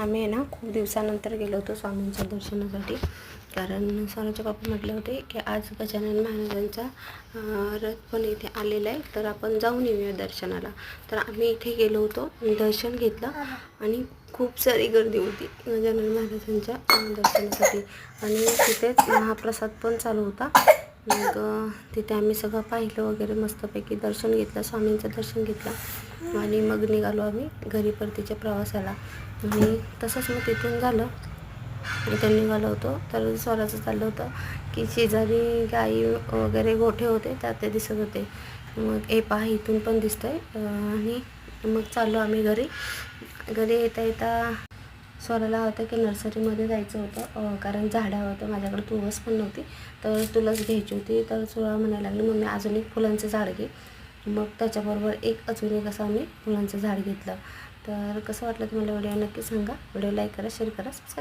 आम्ही आहे ना खूप दिवसानंतर गेलो होतो स्वामींच्या दर्शनासाठी. कारण स्वराचे पप्पा म्हटले होते की आज गजानन महाराजांचा रथ पण इथे आलेला आहे, तर आपण जाऊन येऊया दर्शनाला. तर आम्ही इथे गेलो होतो, दर्शन घेतलं आणि खूप सारी गर्दी होती गजानन महाराजांच्या दर्शनासाठी. आणि तिथेच महाप्रसाद पण चालू होता. मग तिथे आम्ही सगळं पाहिलं वगैरे, मस्तपैकी दर्शन घेतलं, स्वामींचं दर्शन घेतलं आणि मग निघालो आम्ही घरी परतीच्या प्रवासाला. आणि तसंच मग तिथून झालं, इथं निघालो होतो तर स्वराचं चाललं होतं की शेजारी गाई वगैरे गोठे होते त्या ते दिसत होते. मग पहा इथून पण दिसतंय. आणि मग चाललो आम्ही घरी. येता येता स्वराला होतं की नर्सरीमध्ये जायचं होतं, कारण झाडं होतं, माझ्याकडे तुळस पण नव्हती, तर तुळस घ्यायची होती. तर स्वरा म्हणायला लागली मम्मी अजून एक फुलांचं झाड घे. मग त्याच्याबरोबर अजून एक असं आम्ही फुलांचं झाड घेतलं. तर कसं वाटलं तुम्हाला व्हिडिओ नक्की सांगा. व्हिडिओ लाईक करा, शेअर करा, सबस्क्राईब